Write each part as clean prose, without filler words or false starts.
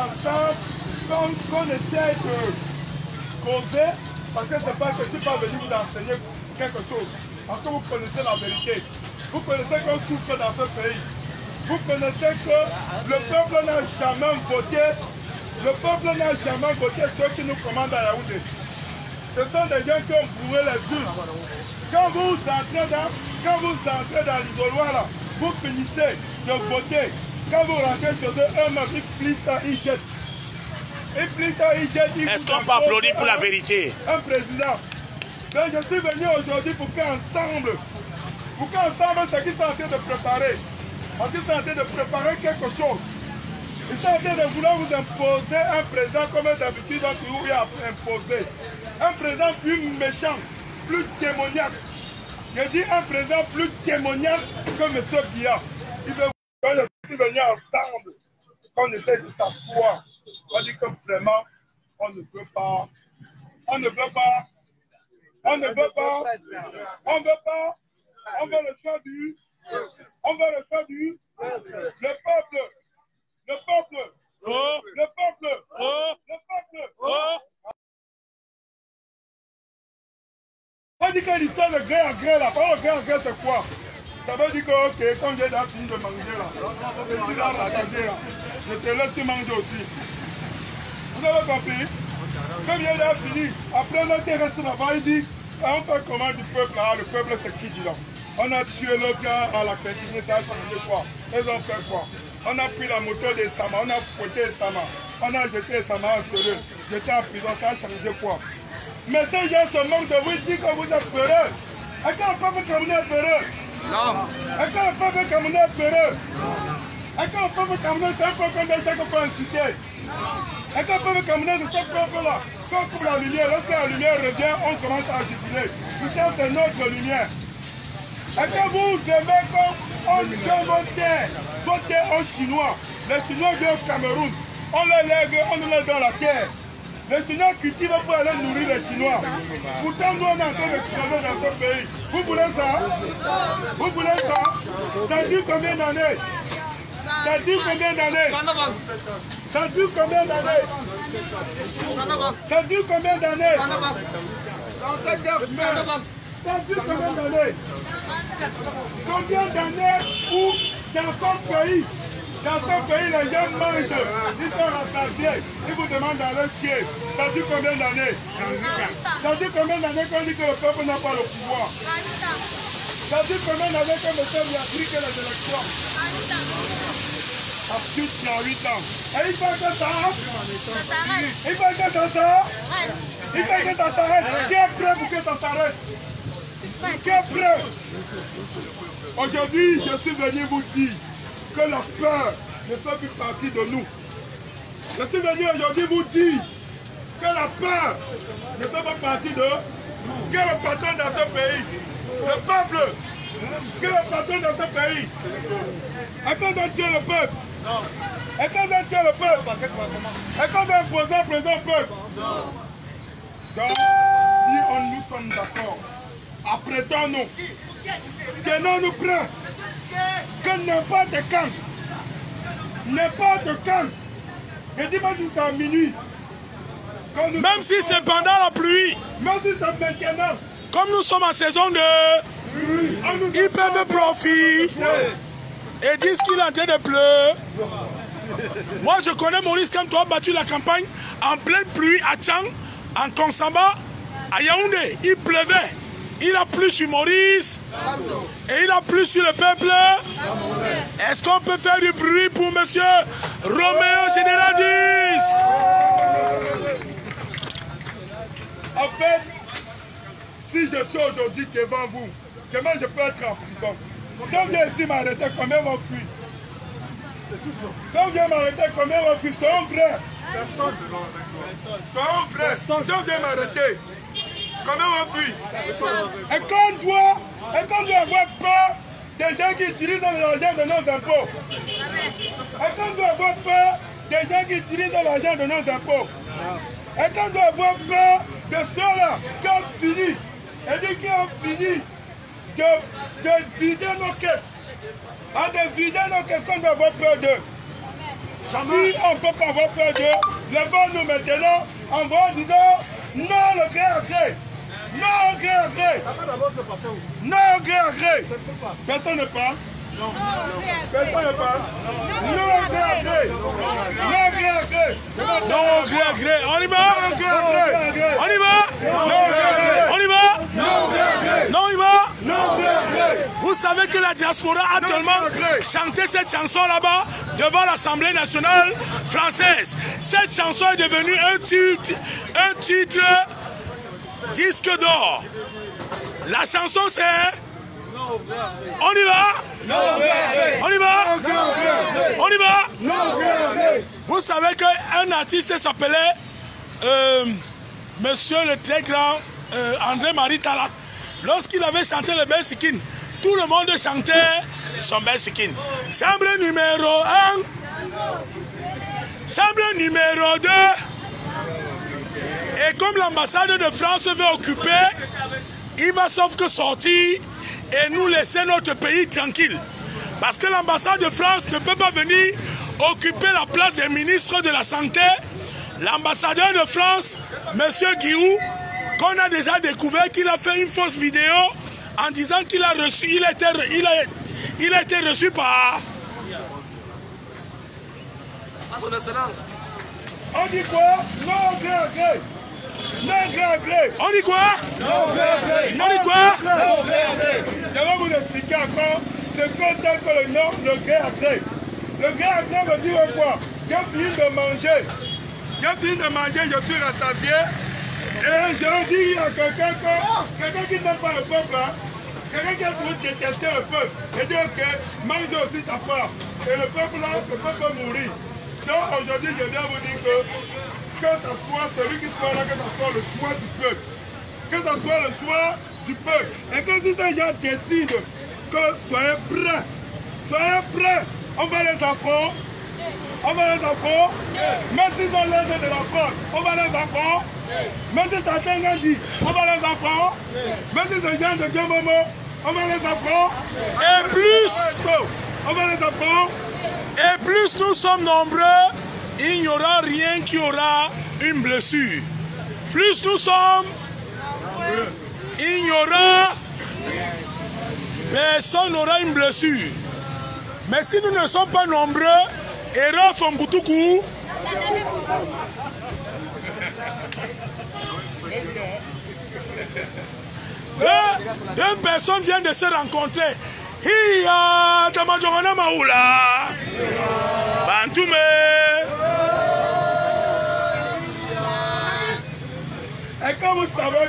ensemble, qu'on essaie de causer, parce que c'est pas que je ne suis pas venu vous enseigner quelque chose. Parce que vous connaissez la vérité. Vous connaissez qu'on souffre dans ce pays. Vous connaissez que le peuple n'a jamais voté. Le peuple n'a jamais voté ceux qui nous commandent à Yaoundé. Ce sont des gens qui ont bourré les urnes. Quand vous entrez dans l'isoloir là, vous finissez de voter. Quand vous rentrez chez eux, eux-mêmes, ils plient ça, ils jettent. Ils plient ça, ils jettent. Est-ce qu'on peut applaudir pour la vérité? Un président. Donc je suis venu aujourd'hui pour qu'ensemble, ce qu'ils sont en train de préparer, parce qu'ils sont en train de préparer quelque chose. Ils sont en train de vouloir vous imposer un président comme d'habitude, donc vous lui a imposé. Un président plus méchant, plus démoniaque. Je dis un président plus démoniaque que M. Biya. Il veut je suis venu ensemble, qu'on essaie de s'asseoir. On dit que vraiment, on ne peut pas, on veut le choix du, le peuple. On dit que l'histoire de gré à gré là, par le gré à gré c'est quoi? Ça veut dire que, ok, quand j'ai fini de manger là, je suis là rattaché là, je te laisse te manger aussi. Vous avez compris? Quand j'ai fini, après on était resté là-bas, il dit, on fait comment du peuple là, le peuple c'est qui dit là? On a tué le gars à la cantine, ça a changé quoi? Ils ont fait quoi? On a pris la moto des Sama, on a fouetté les Sama, on a jeté les Sama en sérieux, j'étais en prison, ça a changé quoi? Mais ces gens se moquent de vous, ils disent que vous êtes peureux. Est-ce que le peuple camerounais est peureux? Non. Est-ce que le peuple camerounais est peureux? Est-ce que le peuple camerounais c'est un peuple qu'on peut inciter? Est-ce que le peuple camerounais c'est ce peuple-là? Quand on coupe la lumière, lorsque la lumière revient, on commence à jubiler. Putain, c'est notre lumière. Est-ce que vous aimez qu'on vote aux Chinois? Les Chinois viennent au Cameroun. On les lègue, on nous laisse dans la terre. Les Chinois cultivent pour aller nourrir les Chinois. Pourtant, nous, on est en train de crever dans ce pays. Vous voulez ça? Vous voulez ça? Ça dure combien d'années? Ça dure combien d'années? Ça dure combien d'années? Ça dure combien d'années? Ça dure combien d'années? Combien d'années où dans son pays, les gens mangent, ils sont rassasiés, ils vous demandent d'aller chier. Ça dure combien d'années? Ça dure combien d'années qu'on dit que le peuple n'a pas le pouvoir? Ça dure combien d'années que le peuple a pris que les élections? À plus de 8 ans. Et il faut que ça s'arrête. Il faut que ça s'arrête. Il faut que ça s'arrête. Qui est prêt pour que ça s'arrête? Qui est prêt? Aujourd'hui, je suis venu vous dire que la peur ne fait plus partie de nous. Je suis venu aujourd'hui vous dire que la peur ne fait pas partie de nous. Que le patron dans ce pays, le peuple, que le patron dans ce pays, est-ce qu'on doit tuer le peuple? Non. Est-ce qu'on doit tuer le peuple? Est-ce qu'on doit imposer un président au peuple? Non. Donc, si nous sommes d'accord, apprêtons-nous, tenons-nous prêts, que n'importe quand, je dis pas si c'est à minuit, même si c'est pendant la pluie, même si c'est maintenant, comme nous sommes en saison de... Ils peuvent profiter et disent qu'il est en train de pleurer. Moi je connais Maurice quand tu as battu la campagne en pleine pluie à Tchang, en Konsamba, à Yaoundé. Il pleuvait. Il a plu sur Maurice et il a plu sur le peuple. Est-ce qu'on peut faire du bruit pour monsieur Roméo Général 10? En fait, si je suis aujourd'hui devant vous, demain je peux être en prison. Si on vient ici m'arrêter, combien vont fuir? Si on vient m'arrêter, combien vont fuir? C'est un vrai. Personne. C'est un vrai. Si on vient m'arrêter, combien vont fuir? Et qu'on doit avoir peur des gens qui utilisent l'argent de nos impôts. Et qu'on doit avoir peur des gens qui utilisent l'argent de nos impôts. Et qu'on doit avoir peur de ceux-là qui ont fini, et dit qui ont fini de vider nos caisses. De vider nos caisses, qu'on doit avoir peur d'eux. Si on ne peut pas avoir peur d'eux, levons-nous maintenant en disant non le gré à gré. Non au gré à gré. Non au gré à gré. Personne ne parle. Non. Personne ne parle. Non au gré à gré. Non au gré à gré. Non au gré à gré. On y va. On y va. On y va. Non, il va. Vous savez que la diaspora a actuellement chanté cette chanson là-bas devant l'Assemblée nationale française. Cette chanson est devenue un titre disque d'or. La chanson c'est on y va. On y va. On y va. Vous savez qu'un artiste s'appelait Monsieur le très grand André-Marie Tala. Lorsqu'il avait chanté le Belsikin, tout le monde chantait son Belsikin. Chambre numéro 1, chambre numéro 2. Et comme l'ambassade de France veut occuper, il va sauf que sortir et nous laisser notre pays tranquille. Parce que l'ambassade de France ne peut pas venir occuper la place des ministres de la Santé. L'ambassadeur de France, M. Guillou, qu'on a déjà découvert qu'il a fait une fausse vidéo en disant qu'il a reçu, il a été reçu par son excellence. On dit quoi? Non, gré à gré. Non, gré à gré. On dit quoi? Non, gré à gré. On dit quoi? Non, gré à gré. Je vais vous expliquer encore ce que c'est que le nom de gré à gré. Le gré à gré veut dire quoi? J'ai fini de manger. J'ai fini de manger, je suis rassasié. Et je dis à quelqu'un qui n'aime pas le peuple, quelqu'un qui a voulu détester le peuple, et dit ok, mange aussi ta part. Et le peuple là, le peuple peut mourir. Donc aujourd'hui, je viens vous dire que ce soit celui qui soit là, que ce soit le choix du peuple. Que ce soit le choix du peuple. Et que si ces gens décident que soyez prêts, on va les affronter. On va les affronter. Même s'ils ont l'aide de la France, on va les affronter. Même si certains ont dit, on va les affronter. Même si ces gens de Djomomo, on va les affronter. Et plus, on va les affronter. Et plus nous sommes nombreux, il n'y aura rien qui aura une blessure. Plus nous sommes, il n'y aura, personne n'aura une blessure. Mais si nous ne sommes pas nombreux, erreur Famboutukou. Deux personnes viennent de se rencontrer. Hiya, Tamadjongana Maoula, Bantume. Et quand vous savez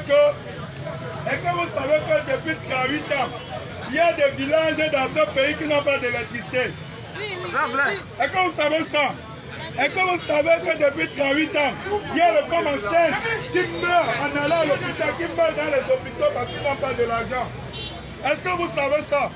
que depuis 38 ans, il y a des villages dans ce pays qui n'ont pas d'électricité. Et quand vous savez ça, et que vous savez que depuis 38 ans, il y a le femmes enceintes qui meurent en allant à l'hôpital, qui meurent dans les hôpitaux parce qu'ils n'ont pas de l'argent. Est-ce que vous savez ça?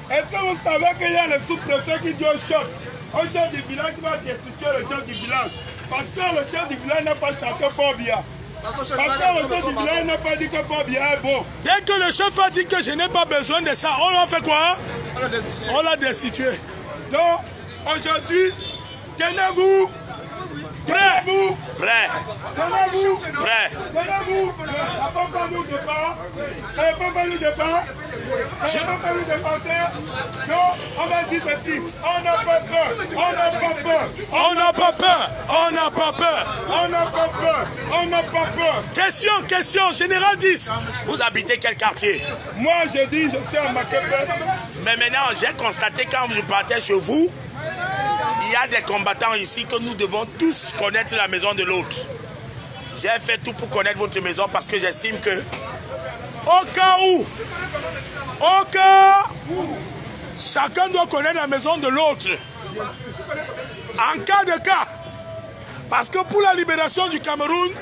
Est-ce que vous savez qu'il y a le sous-préfet qui dit au chef du village qui va destituer le chef du village? Parce que le chef du village n'a pas chanté fort bien. Parce que le chef du village n'a pas dit que fort bien est bon. Dès que le chef a dit que je n'ai pas besoin de ça, on a fait quoi? On l'a destitué. Donc, aujourd'hui, tenez-vous. Prêt. Tenez-vous. Prêt. Tenez-vous. Prêt. Tenez-vous. La papa nous départ. La papa nous départ. La papa nous dépasser. Donc, on va dire ceci. On n'a pas peur. On n'a pas peur. On n'a pas peur. On n'a pas peur. On n'a pas peur. On n'a pas peur. Question, Général 10. Vous habitez quel quartier? Moi, je dis, je suis à Maképé. Mais maintenant, j'ai constaté quand je partais chez vous, il y a des combattants ici que nous devons tous connaître la maison de l'autre. J'ai fait tout pour connaître votre maison parce que j'estime que au cas où, chacun doit connaître la maison de l'autre. En cas de cas. Parce que pour la libération du Cameroun,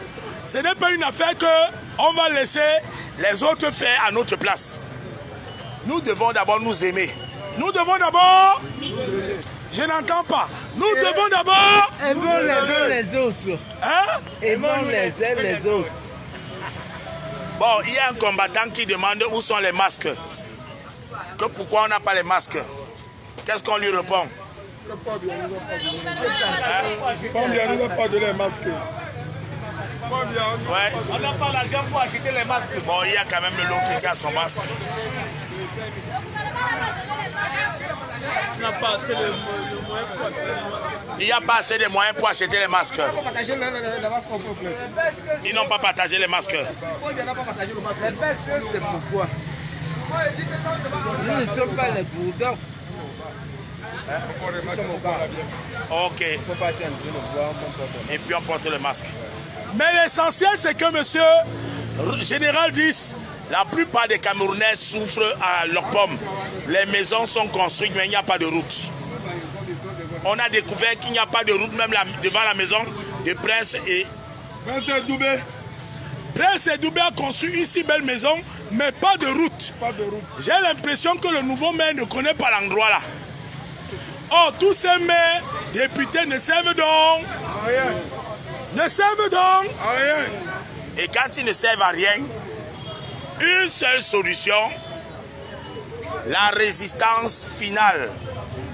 ce n'est pas une affaire qu'on va laisser les autres faire à notre place. Nous devons d'abord nous aimer. Nous devons d'abord... Je n'entends pas. Nous devons d'abord... Aimons les uns les autres. Hein? Aimons les uns les autres. Bon, il y a un combattant qui demande où sont les masques. Que pourquoi on n'a pas les masques? Qu'est-ce qu'on lui répond? Pas bien, nous n'avons pas de les masquer. Ouais. On n'a pas l'argent pour acheter les masques. Bon, il y a quand même l'autre qui a son masque. On n'a pas assez de moyens pour acheter les masques. Il n'y a pas assez de moyens pour acheter les masques. Ils n'ont pas partagé les masques. C'est pourquoi nous ne sommes pas les bourdons. Ok. Et puis on porte le masque. Mais l'essentiel, c'est que monsieur Général 10, la plupart des Camerounais souffrent à leurs pommes. Les maisons sont construites, mais il n'y a pas de route. On a découvert qu'il n'y a pas de route, même devant la maison de Prince et Doubé. Prince et Doubé a construit une si belle maison, mais pas de route. J'ai l'impression que le nouveau maire ne connaît pas l'endroit là. Oh, tous ces maires, députés ne servent donc à rien. Ne servent donc À rien. Et quand ils ne servent à rien, une seule solution, la résistance finale,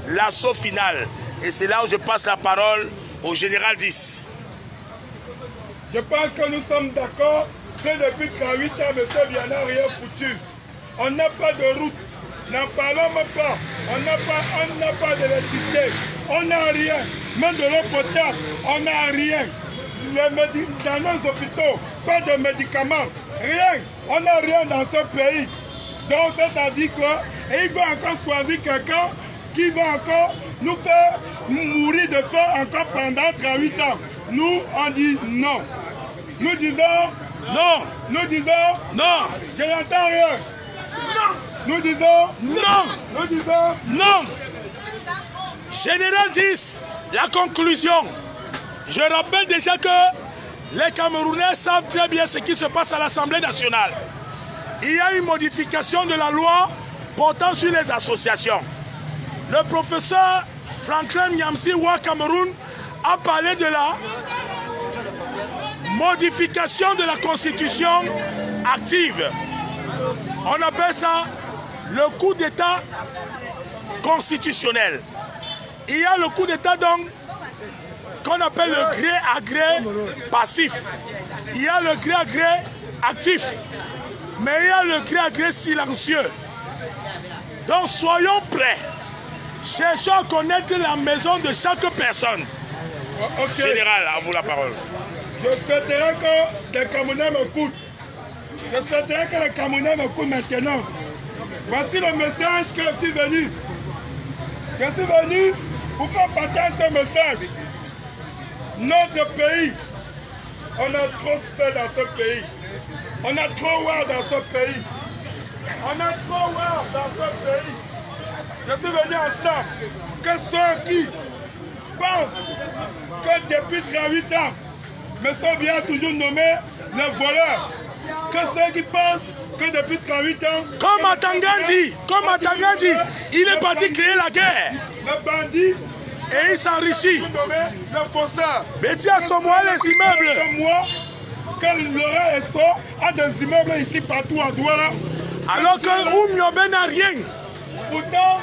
l'assaut final. Et c'est là où je passe la parole au Général 10. Je pense que nous sommes d'accord que depuis 38 ans, M. Vian n'a rien foutu. On n'a pas de route. N'en parlons même pas. On n'a pas d'électricité. On n'a rien. Même de l'eau potable, on n'a rien. Dans nos hôpitaux, pas de médicaments. Rien. On n'a rien dans ce pays. Donc, c'est-à-dire qu'il va encore choisir quelqu'un qui va encore nous faire mourir de faim encore pendant 38 ans. Nous, on dit non. Nous disons non. Nous disons non. Je n'entends rien. Nous disons non. Nous disons non. Général 10, la conclusion. Je rappelle déjà que les Camerounais savent très bien ce qui se passe à l'Assemblée nationale. Il y a une modification de la loi portant sur les associations. Le professeur Franklin Nyamsi Wa Cameroun a parlé de la modification de la constitution active. On appelle ça le coup d'État constitutionnel. Il y a le coup d'État donc qu'on appelle le gré à gré passif. Il y a le gré à gré actif. Mais il y a le gré à gré silencieux. Donc soyons prêts. Cherchons à connaître la maison de chaque personne. Okay. Général, à vous la parole. Je souhaiterais que les Camerounais m'écoutent. Je souhaiterais que les Camerounais m'écoutent maintenant. Voici le message que je suis venu. Je suis venu pour qu'on partage ce message. Notre pays, on a trop fait dans ce pays. On a trop voir dans ce pays. On a trop voir dans ce pays. Je suis venu ensemble. Que ceux qui pensent que depuis 38 ans, M. Vian a toujours nommé les voleurs. Que ceux qui pensent que depuis 38 ans... Comme Atanga dit, il est parti créer la guerre. Le bandit... Et il s'enrichit. Le faussaire. Béti à son mois les immeubles. Que Laurent Esso a des immeubles ici partout à Douala. Alors que Oumiobe n'a rien. Pourtant,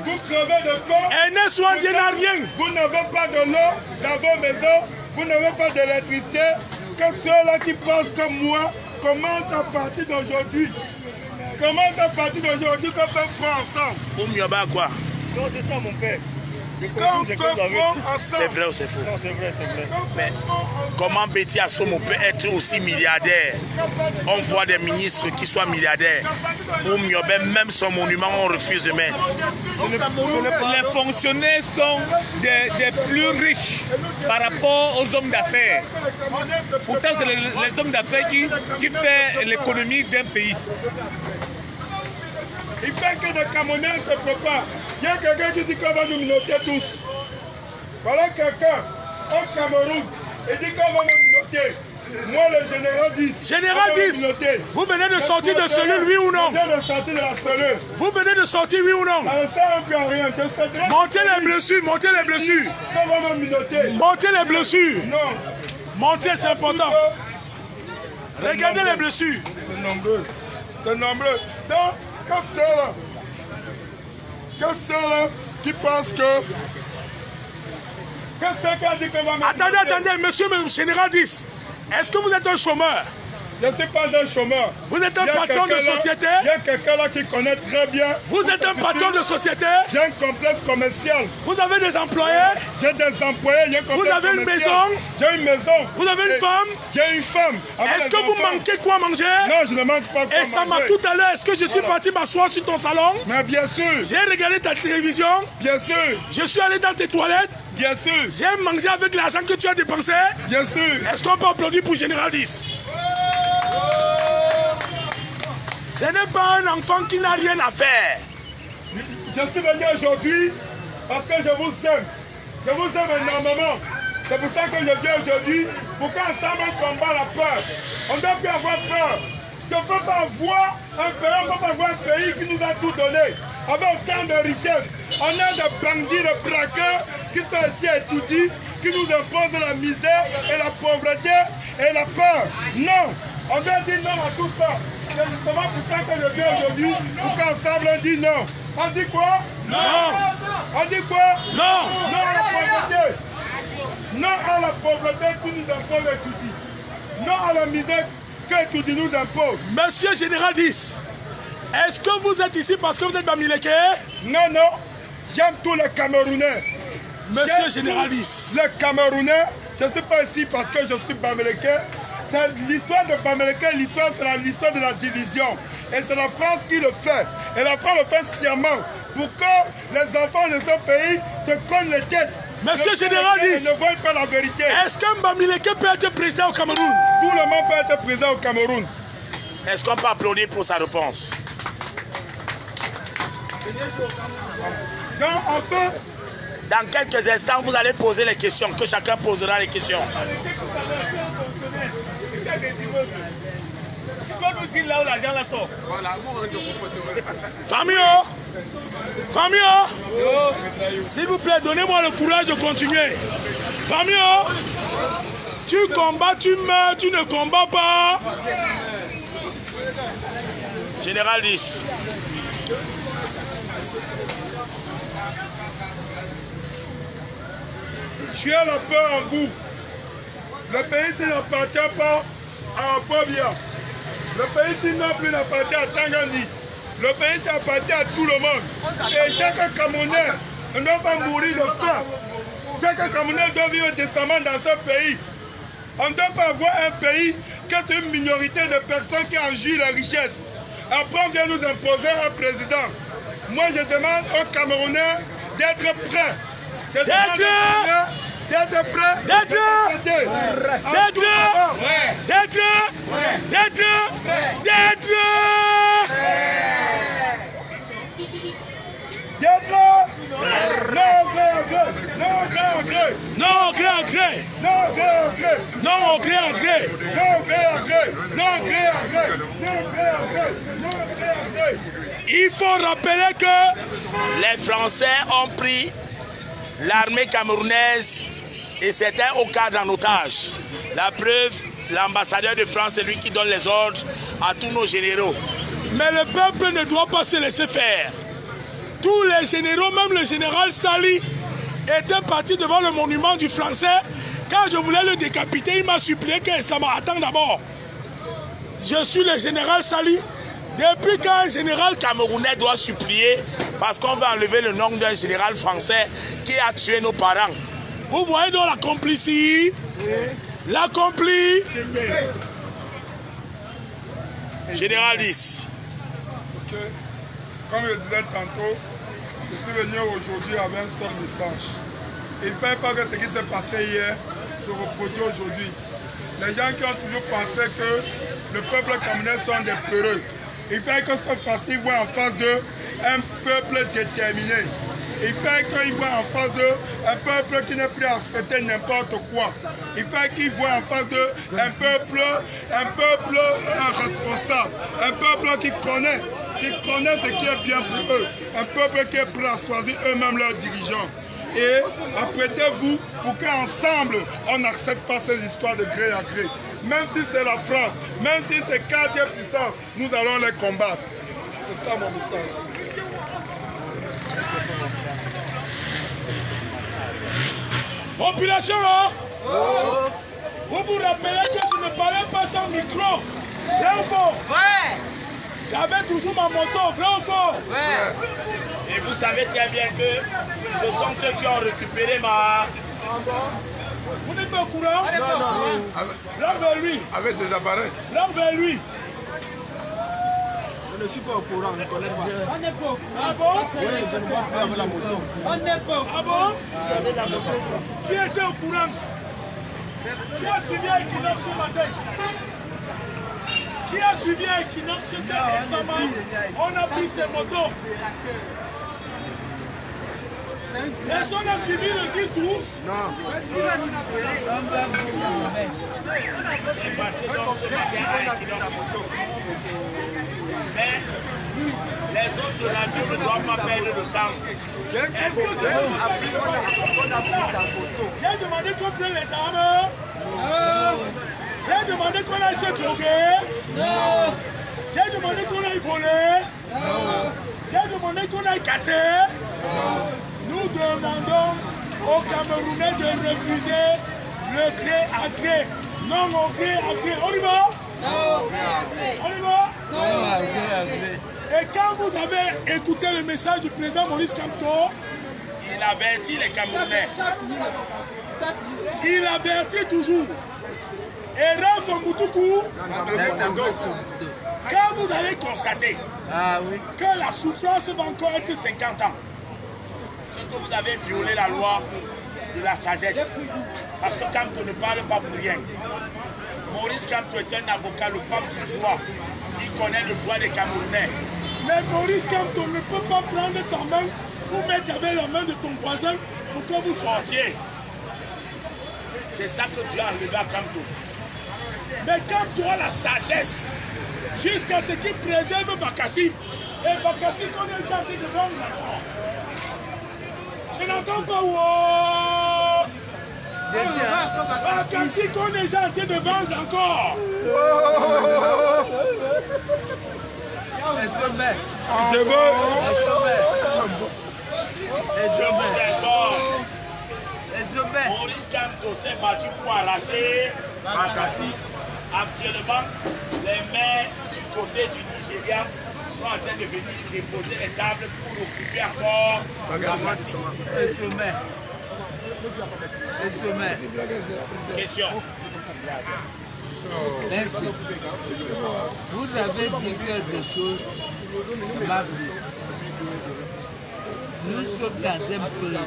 vous crevez de faim. Ernest Ouandie n'a rien. Vous n'avez pas de l'eau dans vos maisons. Vous n'avez pas d'électricité. Que ceux-là qui pensent comme moi commencent à partir d'aujourd'hui. Commencent à partir d'aujourd'hui qu'on fait front ensemble. Oumiobe à quoi? Non, c'est ça mon père. Quand on fait front ensemble. C'est vrai ou c'est faux? Non, c'est vrai, c'est vrai. Mais comment Béti Assomo peut être aussi milliardaire? On voit des ministres qui soient milliardaires. Oumiobe, même son monument, on refuse de mettre. Les fonctionnaires sont des plus riches par rapport aux hommes d'affaires. Pourtant, c'est les hommes d'affaires qui font l'économie d'un pays. Il fait que des Camerounais se préparent. Il y a quelqu'un qui dit qu'on va nous minoter tous. Voilà quelqu'un au Cameroun. Il dit qu'on va nous minoter. Moi, le général 10. Général 10, vous venez de sortir de cellule, oui ou non? Je viens de sortir de la cellule. Vous venez de sortir, oui ou non? Ça ne sert un peu à rien. Montez les blessures, montez les blessures. On va me minoter. Montez les blessures. Non. Montez, c'est important. Regardez les blessures. C'est nombreux. C'est nombreux. Donc, que ceux-là qui pensent que Qu'est-ce qu'on dit qu'on va mettre? Attendez, monsieur le général 10. Est-ce que vous êtes un chômeur? Je ne suis pas un chômeur. Vous êtes un patron de société? Il y a quelqu'un là qui connaît très bien. Vous êtes un patron de société? J'ai un complexe commercial. Vous avez des employés? J'ai des employés, j'ai un complexe Vous avez une maison? J'ai une maison. Vous avez une femme? J'ai une femme. Est-ce que vous manquez quoi manger? Non, je ne manque pas quoi manger. Et ça m'a manger. tout à l'heure, est-ce que je suis parti m'asseoir sur ton salon? Mais bien sûr. J'ai regardé ta télévision? Bien sûr. Je suis allé dans tes toilettes? Bien sûr. J'ai mangé avec l'argent que tu as dépensé? Bien sûr. Est-ce qu'on peut applaudir pour Général 10? Ce n'est pas un enfant qui n'a rien à faire. Je suis venu aujourd'hui parce que je vous aime. Je vous aime énormément. C'est pour ça que je viens aujourd'hui pour qu'ensemble on combat la peur. On ne doit plus avoir peur. Je ne peux pas voir un pays, on ne peut pas voir un pays qui nous a tout donné. Avec autant de richesses. On a des bandits, des braqueurs qui sont ici étudiés, qui nous imposent la misère et la pauvreté et la peur. Non, on doit dire non à tout ça. C'est justement pour ça que je viens aujourd'hui, pour qu'ensemble on dit non. On dit quoi? Non. On dit quoi? Non. Non à la pauvreté. Non à la pauvreté qui nous impose étudier. Non à la misère que étudier nous impose. Monsieur Général 10, est-ce que vous êtes ici parce que vous êtes Bamileke? Non, non. J'aime tous les Camerounais. Monsieur Général 10. Les Camerounais, je ne suis pas ici parce que je suis Bamileke. L'histoire de Bamileke, l'histoire c'est l'histoire de la division. Et c'est la France qui le fait. Et la France le fait sciemment. Pour que les enfants de ce pays se cognent les têtes. Monsieur Général 10, ne voient pas la vérité. Est-ce qu'un Bamileke peut être président au Cameroun? Tout le monde peut être président au Cameroun. Est-ce qu'on peut applaudir pour sa réponse? Donc, enfin, dans quelques instants, vous allez poser les questions, que chacun posera les questions. Tu peux nous dire là où l'argent la sort? Famille, s'il vous plaît, donnez-moi le courage de continuer. Famille, tu combats, tu meurs, tu ne combats pas. Général 10. tu as la peur en vous. Le pays n'appartient pas à Bobia. Le pays non plus n'appartient à Tanganyika. Le pays appartient à tout le monde. Et chaque Camerounais ne doit pas mourir de faim. Chaque Camerounais doit vivre décemment dans ce pays. On ne doit pas avoir un pays que c'est une minorité de personnes qui en jouent la richesse. Après, on vient nous imposer un président. Moi, je demande aux Camerounais d'être prêts. D'être Il faut rappeler que les Français ont pris l'armée camerounaise et c'était au cadre en otage. La preuve, l'ambassadeur de France, c'est lui qui donne les ordres à tous nos généraux. Mais le peuple ne doit pas se laisser faire. Tous les généraux, même le général Sali, était parti devant le monument du Français. Quand je voulais le décapiter, il m'a supplié que ça m'attende d'abord. Je suis le général Sali. Depuis qu'un général camerounais doit supplier parce qu'on va enlever le nom d'un général français qui a tué nos parents. Vous voyez donc la complicité? L'accompli. Général 10. Okay. Comme je disais tantôt, je suis venu aujourd'hui avec un seul message. Il ne fait pas que ce qui s'est passé hier se reproduit aujourd'hui. Les gens qui ont toujours pensé que le peuple camerounais sont des peureux. Il fait que cette fois-ci, ils voient en face d'eux un peuple déterminé. Il fait qu'ils voient en face d'eux un peuple qui n'est plus à accepter n'importe quoi. Il fait qu'ils voient en face d'eux un peuple responsable, un peuple qui connaît ce qui est bien pour eux, un peuple qui est prêt à choisir eux-mêmes leurs dirigeants. Et apprêtez-vous pour qu'ensemble, on n'accepte pas ces histoires de gré à gré. Même si c'est la France, même si c'est 4e puissance, nous allons les combattre. C'est ça mon message. Population, hein? Vous vous rappelez que je ne parlais pas sans micro. Vrai ou faux? Ouais. J'avais toujours ma moto. Vrai ou faux? Ouais. Et vous savez très bien que ce sont eux qui ont récupéré ma... Vous n'êtes pas au courant? Non. L'homme vers lui. Avec ses appareils. L'homme vers lui. Je ne suis pas au courant, je ne connais pas. On n'est pas. Ah bon? Oui, je ne vois pas avec la moto. On n'est pas. Ah bon? Qui était au courant? Qui a suivi à Equinox ce matin? Qui a suivi à Equinox récemment? On a pris ses motos. Personne n'a suivi le 10-12? Non. C'est passé dans ce matin à Equinox. Mais les autres radios ne doivent pas perdre le temps. Est-ce que c'est vous qui avez J'ai demandé qu'on prenne les armes. J'ai demandé qu'on aille se droguer. J'ai demandé qu'on aille voler. J'ai demandé qu'on aille casser. Nous demandons aux Camerounais de refuser le gré à gré. Non au gré à gré. On y va? On y va? Et quand vous avez écouté le message du président Maurice Kamto, Il avertit les Camerounais. il avertit toujours. Et Raph Moutoukou, quand vous allez constater que la souffrance va encore être 50 ans, C'est que vous avez violé la loi de la sagesse. Parce que Kamto ne parle pas pour rien. Maurice Kamto est un avocat, le pape du droit. Il connaît le droit des Camerounais. mais Maurice Kamto ne peut pas prendre ta main ou mettre avec la main de ton voisin pour que vous sortiez. Sortier. C'est ça que tu as enlevé à Kamto. Mais Kamto a la sagesse jusqu'à ce qu'il préserve Bakassi. Et Bakassi qu'on est chanté devant maintenant. Je n'entends pas wow. Bakassi qu'on est chanté devant encore. Je veux. Je vous informe. Maurice Kamto s'est battu pour arracher Bakassi. Actuellement, les maires du côté du Nigeria sont en train de venir déposer les tables pour occuper encore Bakassi. Question. Merci. Vous avez dit quelque chose qui m'a plu. Nous sommes dans un pays.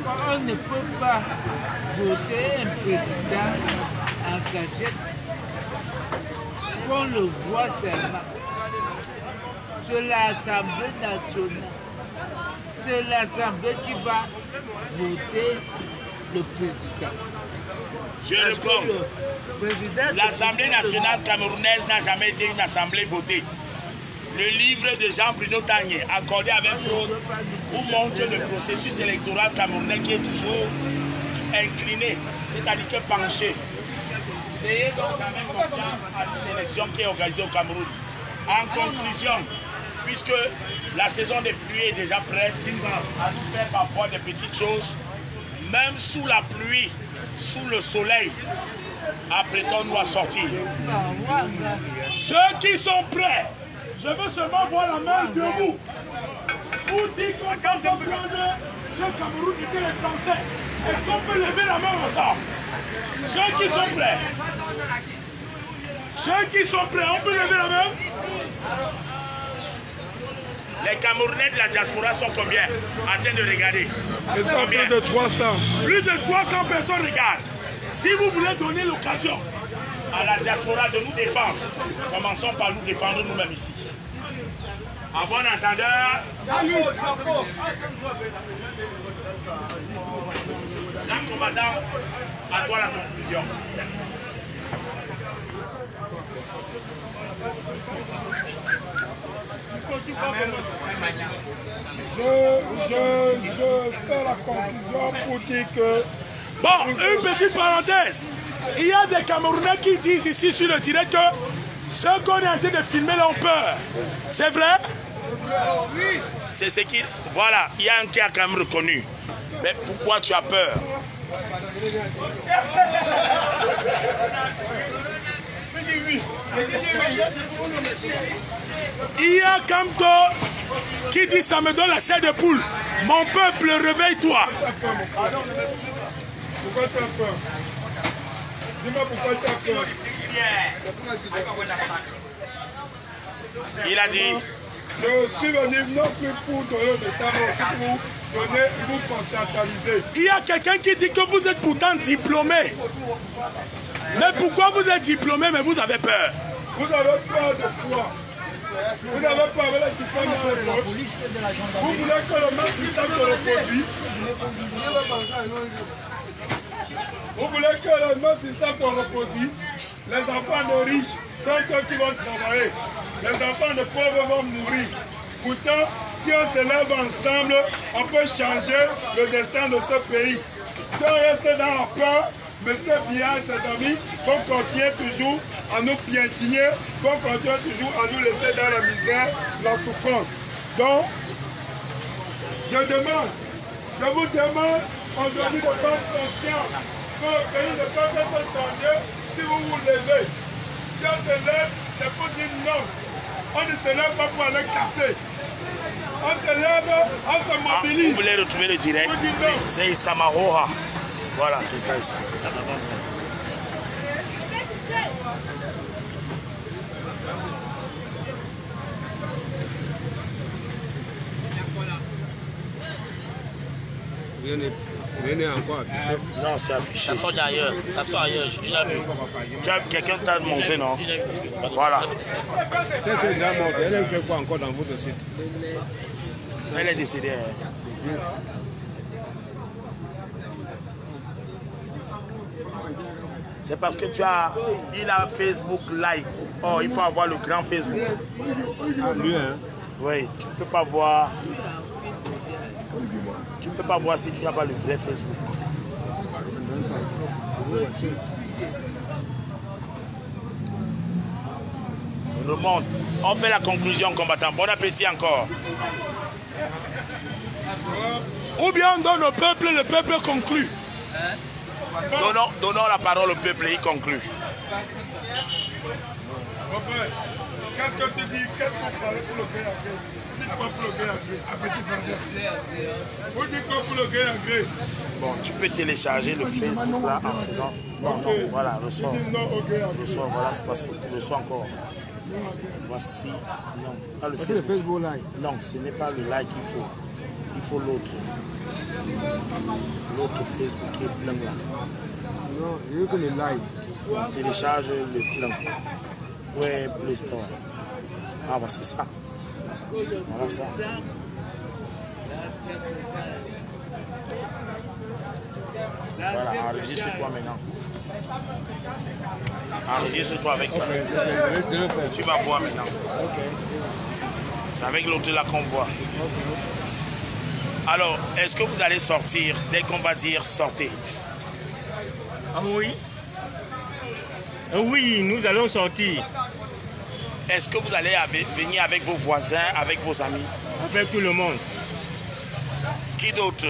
On ne peut pas voter un président en cachette qu'on le voit seulement. C'est l'Assemblée nationale. C'est l'Assemblée qui va voter le président. Je réponds. L'Assemblée nationale camerounaise n'a jamais été une assemblée votée. Le livre de Jean-Bruno Tagné, accordé avec fraude, vous montre le processus électoral camerounais qui est toujours incliné, c'est-à-dire que penché. Ayez donc sa même confiance à une élection qui est organisée au Cameroun. En conclusion, puisque la saison des pluies est déjà prête à nous faire parfois des petites choses, même sous la pluie, sous le soleil, apprêtons-nous à sortir. Ceux qui sont prêts, je veux seulement voir la main debout. Vous dites qu'on peut prendre ce Cameroun que les Français. Est-ce qu'on peut lever la main ensemble? Ceux qui sont prêts. Ceux qui sont prêts, on peut lever la main? Les Camerounais de la diaspora sont combien en train de regarder? Ils sont plus de 300. Plus de 300 personnes regardent. Si vous voulez donner l'occasion À la diaspora de nous défendre, commençons par nous défendre nous-mêmes ici. À bon entendeur, salut. La commandant, à toi la conclusion. Je fais la conclusion pour dire que... Bon, une petite parenthèse. Il y a des Camerounais qui disent ici sur le direct que ceux qu'on est en train de filmer là ont peur. C'est vrai? Oui. C'est ce qui... Voilà, il y a un qui a quand même reconnu. Mais pourquoi tu as peur? Il y a Kamto qui dit ça me donne la chair de poule. Mon peuple, réveille-toi. Pourquoi tu as peur? Dis-moi pourquoi tu as peur. Il a dit. Je suis venu non plus pour donner le message, mais aussi pour donner, vous conscientiser. Il y a quelqu'un qui dit que vous êtes pourtant diplômé. Mais pourquoi vous êtes diplômé mais vous avez peur? Vous avez peur de quoi? Vous avez peur avec les diplômes dans les poches. Vous voulez que le même système se reproduise. Vous voulez que le même système se reproduise. Les enfants de riches sont eux qui vont travailler. Les enfants de pauvres vont mourir. Pourtant, si on se lève ensemble, on peut changer le destin de ce pays. Si on reste dans la peur, M. Biya et ses amis vont continuer toujours à nous piétiner, vont continuer toujours à nous laisser dans la misère, la souffrance. Donc, je vous demande aujourd'hui de prendre conscience que le pays ne peut être changé si vous vous levez. Si on se lève, c'est pour dire non. On ne se lève pas pour aller casser. On se lève, on se mobilise. Vous voulez retrouver le direct? C'est Isamaroha. Voilà, c'est ça ici. Rien n'est encore affiché. Non, c'est affiché. Ça sort d'ailleurs. Ça sort ailleurs. J'ai déjà vu. Quelqu'un t'a montré, non? Voilà. C'est déjà monté. Elle fait quoi encore dans votre site? Elle est décédée. C'est parce que il a Facebook Lite. Oh, il faut avoir le grand Facebook. Ah, lui, hein? Oui, tu peux pas voir. Tu peux pas voir si tu n'as pas le vrai Facebook. On remonte. On fait la conclusion, combattant. Bon appétit encore. Ou bien on donne au peuple, le peuple conclut. Donnons la parole au peuple, il conclut. Qu'est-ce que tu dis? Qu'est-ce qu'on parle pour le gré à gré? Dites quoi pour le gré à gré? Vous dites quoi pour le gré à gré? Bon, tu peux télécharger le Facebook là en faisant... Non, non, voilà, ressort. Ressort, voilà, c'est passé. Ressort encore. Voici, non, pas le Facebook. Non, ce n'est pas le like qu'il faut. Il faut l'autre. L'autre Facebook qui est plein là. Non, il veut que le live. On télécharge le plein. Ouais, Play Store. Ah, bah c'est ça. Voilà ça. Voilà, enregistre-toi maintenant. Enregistre-toi avec ça. Et tu vas voir maintenant. C'est avec l'autre là qu'on voit. Alors, est-ce que vous allez sortir dès qu'on va dire sortez? Ah oui. Oui, nous allons sortir. Est-ce que vous allez venir avec vos voisins, avec vos amis? Avec tout le monde. Qui d'autre?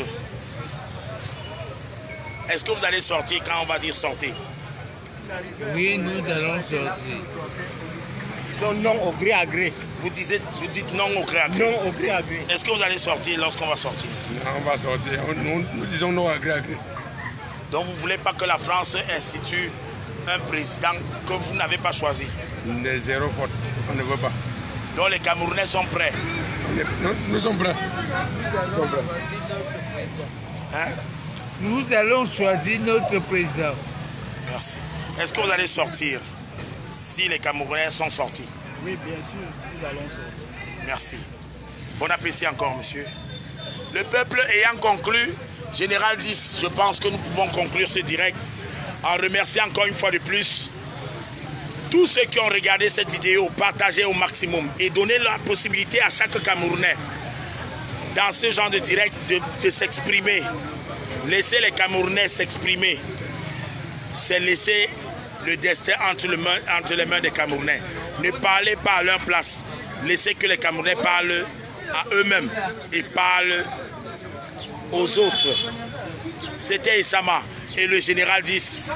Est-ce que vous allez sortir quand on va dire sortez? Oui, nous allons sortir. Son non au gré à gré. Vous dites non au gré à gré. Non au gré à gré. Est-ce que vous allez sortir lorsqu'on va sortir? Non, on va sortir. Nous disons non à gré à gré. Donc vous ne voulez pas que la France institue un président que vous n'avez pas choisi? Des zéro faute. On ne veut pas. Donc les Camerounais sont prêts? Nous sommes prêts. Hein? Nous allons choisir notre président. Merci. Est-ce que vous allez sortir si les Camerounais sont sortis? Oui, bien sûr, nous allons sortir. Merci. Bon appétit encore, monsieur. Le peuple ayant conclu, Général 10, je pense que nous pouvons conclure ce direct en remerciant encore une fois de plus tous ceux qui ont regardé cette vidéo, partagez au maximum et donnez la possibilité à chaque Camerounais dans ce genre de direct de s'exprimer. Laissez les Camerounais s'exprimer. C'est laisser le destin entre les mains des Camerounais. Ne parlez pas à leur place. Laissez que les Camerounais parlent à eux-mêmes et parlent aux autres. C'était Isama et le général 10.